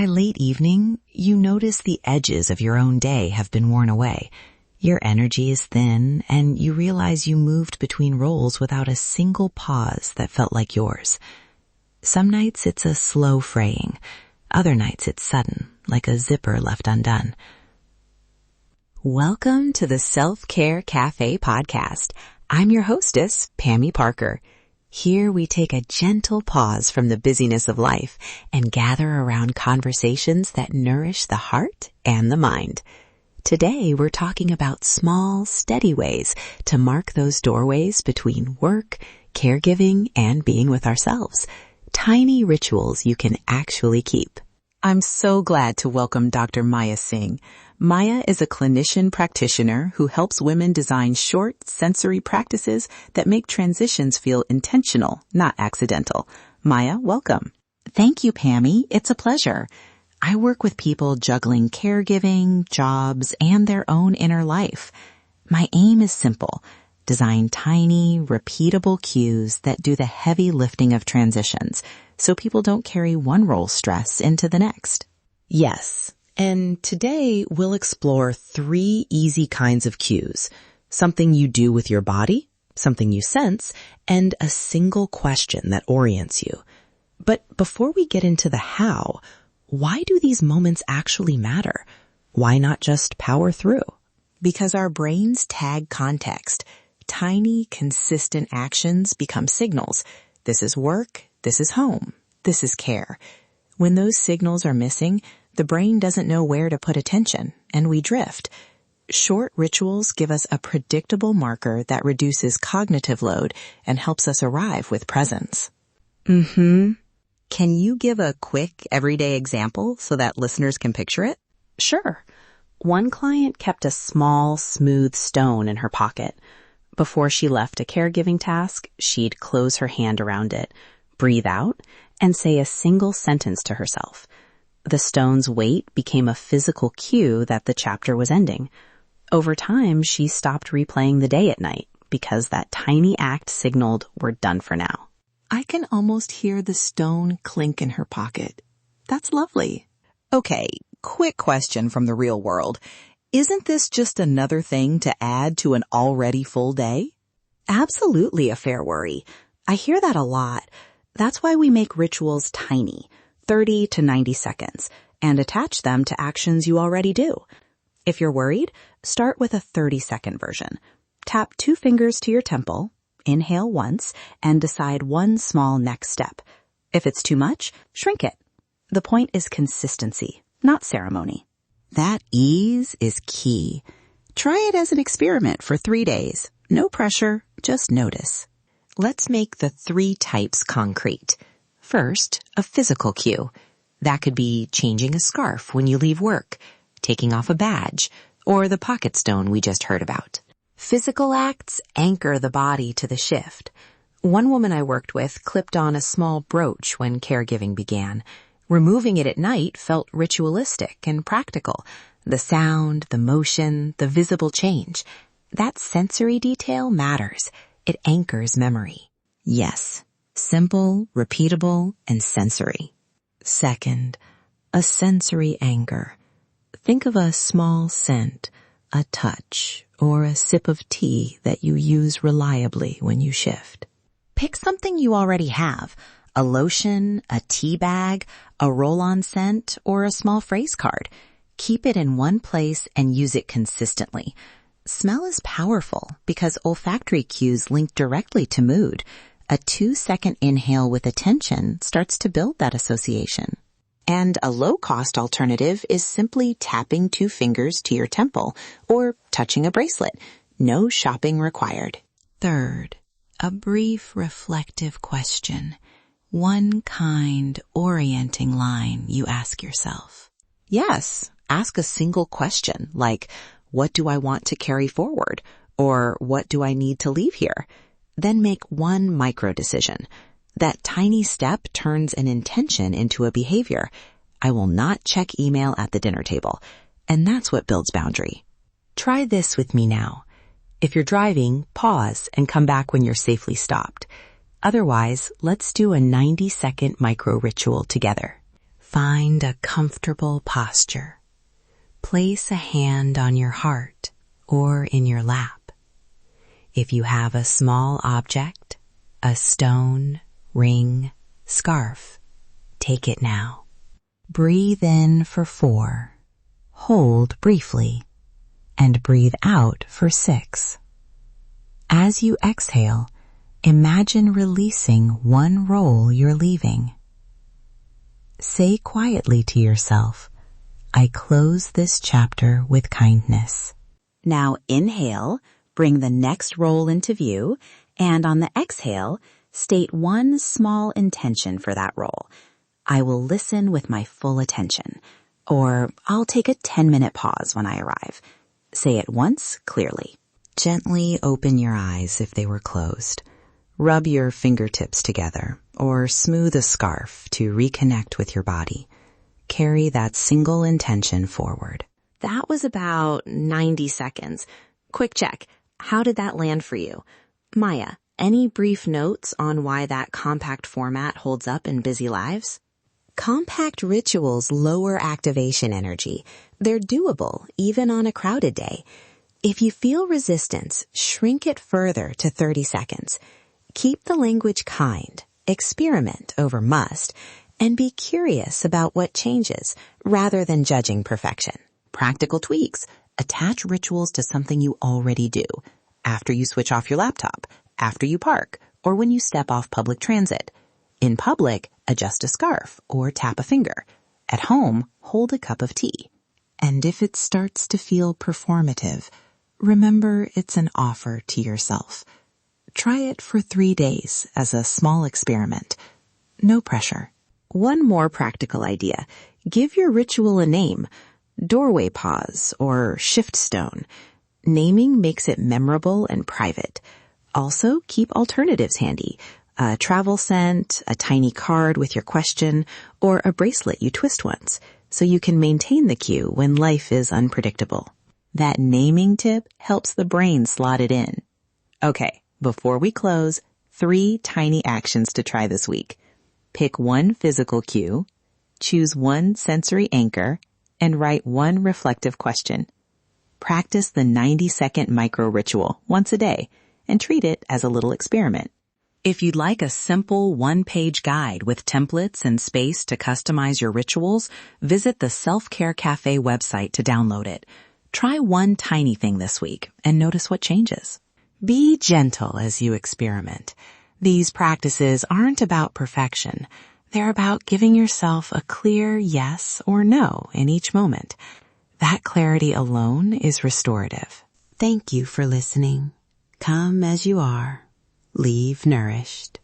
By late evening, you notice the edges of your own day have been worn away. Your energy is thin, and you realize you moved between roles without a single pause that felt like yours. Some nights it's a slow fraying. Other nights it's sudden, like a zipper left undone. Welcome to the Self-Care Cafe podcast. I'm your hostess, Pami Parker. Here we take a gentle pause from the busyness of life and gather around conversations that nourish the heart and the mind. Today we're talking about small, steady ways to mark those doorways between work, caregiving, and being with ourselves. Tiny rituals you can actually keep. I'm so glad to welcome Dr. Maya Singh. Maya is a clinician-practitioner who helps women design short, sensory practices that make transitions feel intentional, not accidental. Maya, welcome. Thank you, Pami. It's a pleasure. I work with people juggling caregiving, jobs, and their own inner life. My aim is simple. Design tiny, repeatable cues that do the heavy lifting of transitions so people don't carry one role stress into the next. Yes, and today we'll explore 3 easy kinds of cues. Something you do with your body, something you sense, and a single question that orients you. But before we get into the how, why do these moments actually matter? Why not just power through? Because our brains tag context. Tiny, consistent actions become signals. This is work, this is home, this is care. When those signals are missing, the brain doesn't know where to put attention, and we drift. Short rituals give us a predictable marker that reduces cognitive load and helps us arrive with presence. Can you give a quick, everyday example so that listeners can picture it? Sure. One client kept a small, smooth stone in her pocket. Before she left a caregiving task, she'd close her hand around it, breathe out, and say a single sentence to herself. The stone's weight became a physical cue that the chapter was ending. Over time, she stopped replaying the day at night because that tiny act signaled we're done for now. I can almost hear the stone clink in her pocket. That's lovely. Okay, quick question from the real world. Isn't this just another thing to add to an already full day? Absolutely a fair worry. I hear that a lot. That's why we make rituals tiny, 30 to 90 seconds, and attach them to actions you already do. If you're worried, start with a 30-second version. Tap 2 fingers to your temple, inhale once, and decide one small next step. If it's too much, shrink it. The point is consistency, not ceremony. That ease is key. Try it as an experiment for 3 days. No pressure, just notice. Let's make the 3 types concrete. First, a physical cue. That could be changing a scarf when you leave work, taking off a badge, or the pocket stone we just heard about. Physical acts anchor the body to the shift. One woman I worked with clipped on a small brooch when caregiving began. Removing it at night felt ritualistic and practical. The sound, the motion, the visible change. That sensory detail matters. It anchors memory. Yes, simple, repeatable, and sensory. Second, a sensory anchor. Think of a small scent, a touch, or a sip of tea that you use reliably when you shift. Pick something you already have. A lotion, a tea bag, a roll-on scent, or a small phrase card. Keep it in one place and use it consistently. Smell is powerful because olfactory cues link directly to mood. A 2-second inhale with attention starts to build that association. And a low-cost alternative is simply tapping 2 fingers to your temple or touching a bracelet. No shopping required. Third, a brief reflective question. One kind, orienting line you ask yourself. Yes, ask a single question like, what do I want to carry forward? Or what do I need to leave here? Then make one micro decision. That tiny step turns an intention into a behavior. I will not check email at the dinner table. And that's what builds boundary. Try this with me now. If you're driving, pause and come back when you're safely stopped. Otherwise, let's do a 90-second micro ritual together. Find a comfortable posture. Place a hand on your heart or in your lap. If you have a small object, a stone, ring, scarf, take it now. Breathe in for 4, hold briefly, and breathe out for 6. As you exhale, imagine releasing one role you're leaving. Say quietly to yourself, I close this chapter with kindness. Now inhale, bring the next role into view, and on the exhale, state one small intention for that role. I will listen with my full attention, or I'll take a 10-minute pause when I arrive. Say it once clearly. Gently open your eyes if they were closed. Rub your fingertips together or smooth a scarf to reconnect with your body. Carry that single intention forward. That was about 90 seconds. Quick check. How did that land for you? Maya, any brief notes on why that compact format holds up in busy lives? Compact rituals lower activation energy. They're doable, even on a crowded day. If you feel resistance, shrink it further to 30 seconds. Keep the language kind, experiment over must, and be curious about what changes rather than judging perfection. Practical tweaks. Attach rituals to something you already do. After you switch off your laptop, after you park, or when you step off public transit. In public, adjust a scarf or tap a finger. At home, hold a cup of tea. And if it starts to feel performative, remember it's an offer to yourself. Try it for 3 days as a small experiment. No pressure. One more practical idea. Give your ritual a name. Doorway pause or shift stone. Naming makes it memorable and private. Also, keep alternatives handy. A travel scent, a tiny card with your question, or a bracelet you twist once, so you can maintain the cue when life is unpredictable. That naming tip helps the brain slot it in. Okay, before we close, 3 tiny actions to try this week. Pick one physical cue, choose one sensory anchor, and write one reflective question. Practice the 90-second micro-ritual once a day and treat it as a little experiment. If you'd like a simple one-page guide with templates and space to customize your rituals, visit the Self-Care Cafe website to download it. Try one tiny thing this week and notice what changes. Be gentle as you experiment. These practices aren't about perfection. They're about giving yourself a clear yes or no in each moment. That clarity alone is restorative. Thank you for listening. Come as you are. Leave nourished.